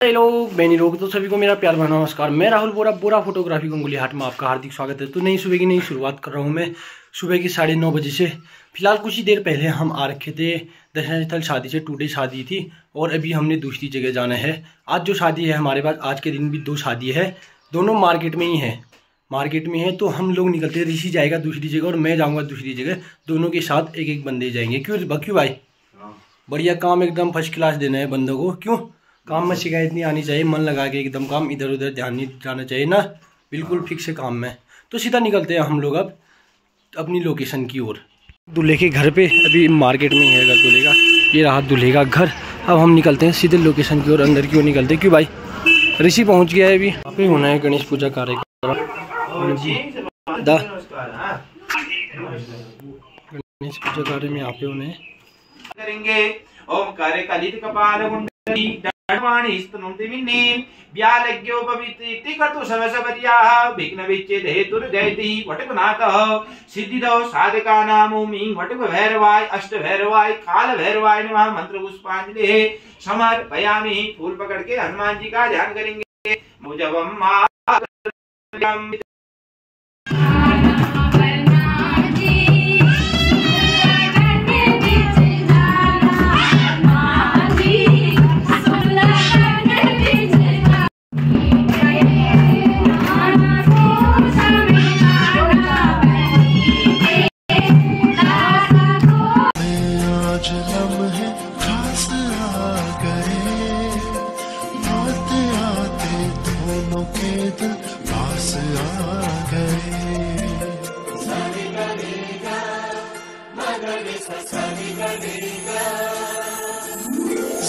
लोग मैंने लोग तो सभी को मेरा प्यार भरा नमस्कार। मैं राहुल बोरा फोटोग्राफी गंगोली हाट में आपका हार्दिक स्वागत है। तो नई सुबह की नई शुरुआत कर रहा हूँ मैं सुबह की 9:30 बजे से। फिलहाल कुछ ही देर पहले हम आ रखे थे दर्शन स्थल शादी से। टूडे शादी थी और अभी हमने दूसरी जगह जाना है। आज जो शादी है हमारे पास, आज के दिन भी 2 शादी है, दोनों मार्केट में ही है। तो हम लोग निकलते हैं। ऋषि जाएगा दूसरी जगह और मैं जाऊँगा दूसरी जगह। दोनों के साथ एक एक बंदे जाएंगे। क्यों भाई? बढ़िया काम एकदम फर्स्ट क्लास देना है बंदों को। क्यों? काम में शिकायत नहीं आनी चाहिए, मन लगा के एकदम काम, इधर उधर ध्यान नहीं जाना चाहिए ना, बिल्कुल फिक्स है काम में। तो सीधा निकलते हैं हम लोग अब अपनी लोकेशन की ओर। दूल्हे के घर पे अभी मार्केट में ही है घर दूल्हे का। ये रहा दूल्हे का घर। अब हम निकलते हैं सीधे लोकेशन की ओर, अंदर की ओर निकलते हैं। क्यों भाई? ऋषि पहुंच गया है अभी। यहाँ पे होना है गणेश पूजा कार्यक्रम। गणेश पूजा कार्य में यहाँ पे होने करेंगे। ओम कार्य कलित कपाल कुंडली दंडवाणी स्तनोति विन्ने व्यालज्ञो पवित्रिति कर्तु समसवर्याः विघ्न विच्छेद हेतुर जयति वटकनाथः सिद्धिदो साधकानां मीं वटक भैरवाय अष्ट भैरवाय काल भैरवाय नमः। मंत्र पुष्पांजलि समर्पयामि। फूल पकड़ के हनुमान जी का ध्यान करेंगे। मुजवम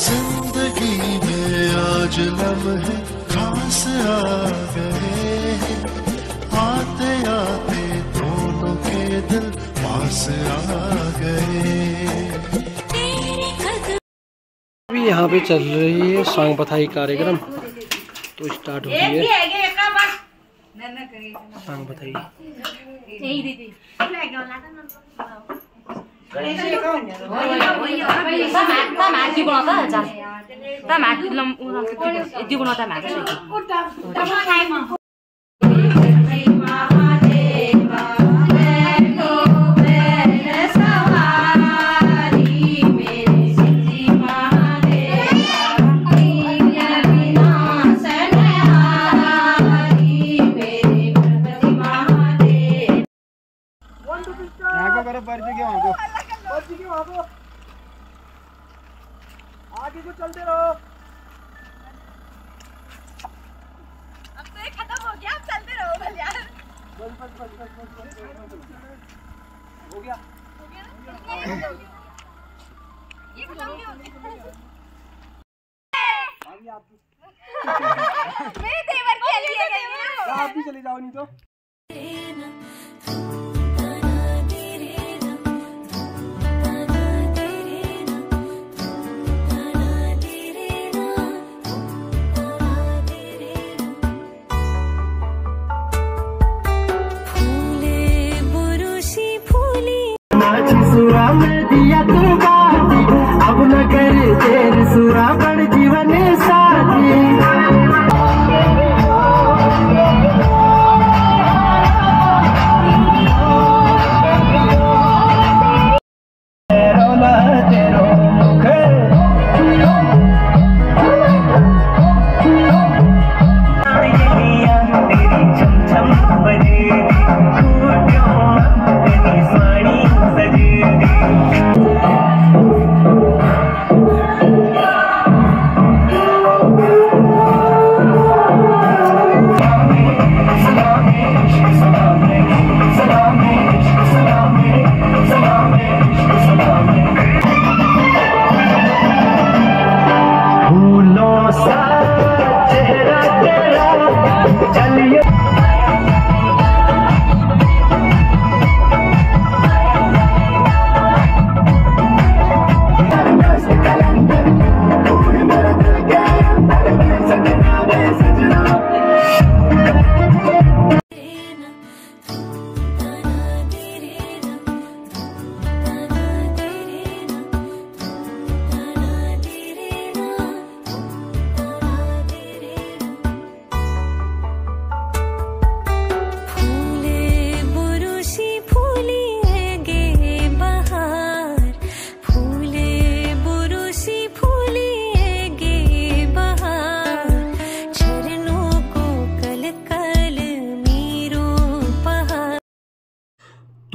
जिंदगी में आज लम्हे खास आ गए, आते आते दोनों के दिल पास आ गए। अभी यहाँ पे चल रही है सांग पथाई कार्यक्रम। तो स्टार्ट हो गई है सांग पथाई। आगे को चलते रहो। अब तो ये खत्म हो गया, अब चलते रहो बस यार। बस। हो गया ना? ये खत्म नहीं होगा। आगे आप मेरे देवर के लिए गई ना। आप भी चले जाओ नहीं तो। दिया तू बाती अब न करे तेरे सुरा बड़ जीवन साथी।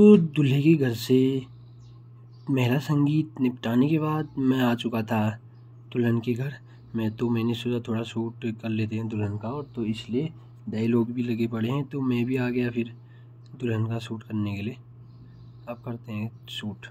तो दूल्हे के घर से मेरा संगीत निपटाने के बाद मैं आ चुका था दुल्हन के घर में। तो मैंने सोचा थोड़ा शूट कर लेते हैं दुल्हन का, और तो इसलिए दाई लोग भी लगे पड़े हैं, तो मैं भी आ गया फिर दुल्हन का शूट करने के लिए। अब करते हैं शूट।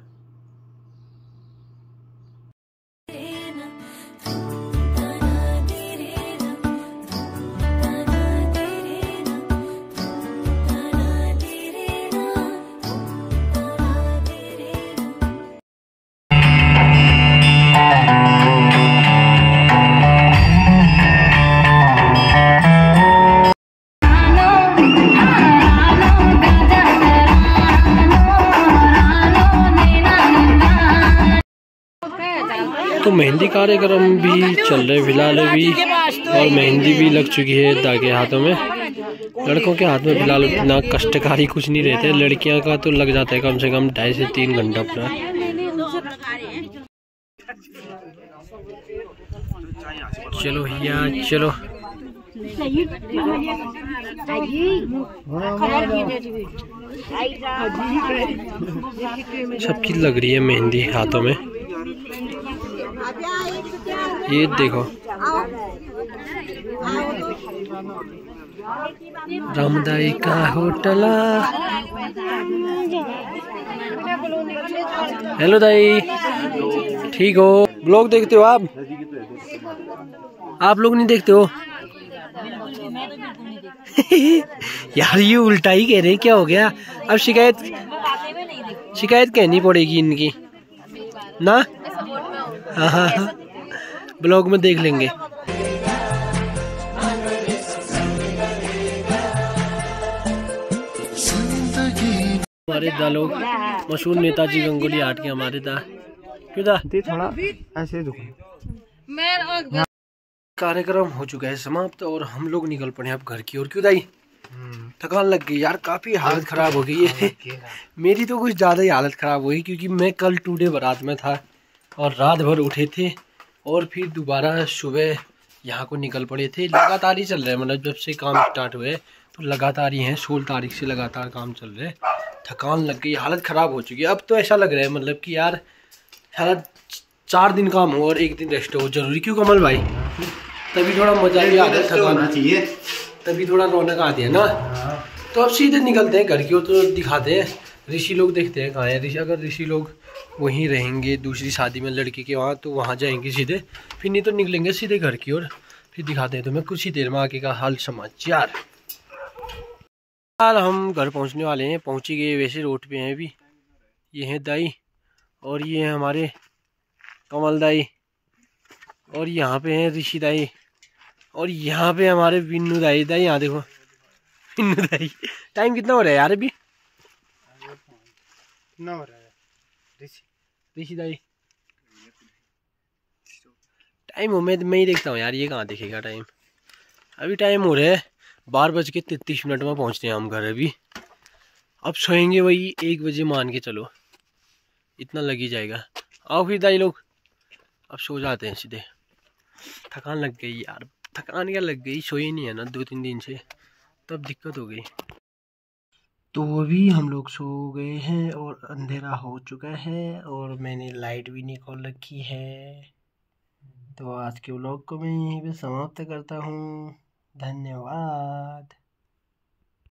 तो मेहंदी कार्यक्रम भी चल रहे फिलहाल अभी, और मेहंदी भी लग चुकी है दाई के हाथों में। लड़कों के हाथ में फिलहाल इतना कष्टकारी कुछ नहीं रहते, लड़कियां का तो लग जाता है कम से कम 2.5 से 3 घंटा अपना। चलो भैया चलो। सबकी लग रही है मेहंदी हाथों में, ये देखो। रामदाई का होटल। हेलो दाई, ठीक हो? ब्लॉग देखते हो आप? आप लोग नहीं देखते हो? यार ये उल्टा ही कह रहे हैं, क्या हो गया? अब शिकायत कहनी पड़ेगी इनकी ना। हाँ, ब्लॉग में देख लेंगे। हमारे दा लोग मशहूर नेताजी गंगोली हाट के हमारे दा क्यों दा थोड़ा ऐसे कार्यक्रम हो चुका है समाप्त, और हम लोग निकल पड़े अब घर की ओर। क्यों दाई? थकान लग गई यार, काफी हालत खराब हो गई है। मेरी तो कुछ ज्यादा ही हालत खराब हो गई, क्योंकि मैं कल टूडे बारात में था और रात भर उठे थे, और फिर दोबारा सुबह यहाँ को निकल पड़े थे। लगातार ही चल रहे हैं, मतलब जब से काम स्टार्ट हुए तो लगातार ही हैं, 16 तारीख से लगातार काम चल रहे हैं। थकान लग गई, हालत ख़राब हो चुकी है। अब तो ऐसा लग रहा है मतलब कि यार 4 दिन काम हो और 1 दिन रेस्ट हो जरूरी। क्यों कमल भाई? तभी थोड़ा मजा भी आता है, थकान चाहिए, तभी थोड़ा रौनक आती है ना। तो अब सीधे निकलते हैं घर की ओर, तो दिखाते हैं ऋषि लोग, देखते हैं कहाँ है ऋषि। अगर ऋषि लोग वहीं रहेंगे दूसरी शादी में लड़की के वहाँ, तो वहाँ जाएंगे सीधे, फिर नहीं तो निकलेंगे सीधे घर की ओर। फिर दिखाते हैं तुम्हें कुछ ही देर में आगे का हाल समाचार। यार हम घर पहुँचने वाले हैं, पहुँच ही गए वैसे, रोड पे हैं अभी। ये हैं दाई, और ये हैं हमारे कमल दाई, और यहाँ पे हैं ऋषि दाई, और यहाँ पे हमारे विन्नू दाई। दाई यहाँ देखो, विन्नू दाई। टाइम कितना हो रहा है यार अभी? कितना हो रहा है ऋषि दाई? टाइम हो, मैं ही देखता हूँ यार, ये कहाँ देखेगा टाइम। अभी टाइम हो रहा है 12:33 में पहुँचते हैं हम घर अभी। अब सोएंगे वही 1 बजे मान के चलो, इतना लग ही जाएगा। आओ फिर दाई लोग, अब सो जाते हैं सीधे। थकान लग गई यार, थकान क्या लग गई, सोए नहीं है ना 2-3 दिन से, तब दिक्कत हो गई। तो अभी हम लोग सो गए हैं और अंधेरा हो चुका है, और मैंने लाइट भी नहीं खोल रखी है। तो आज के व्लॉग को मैं यहीं पे समाप्त करता हूँ। धन्यवाद।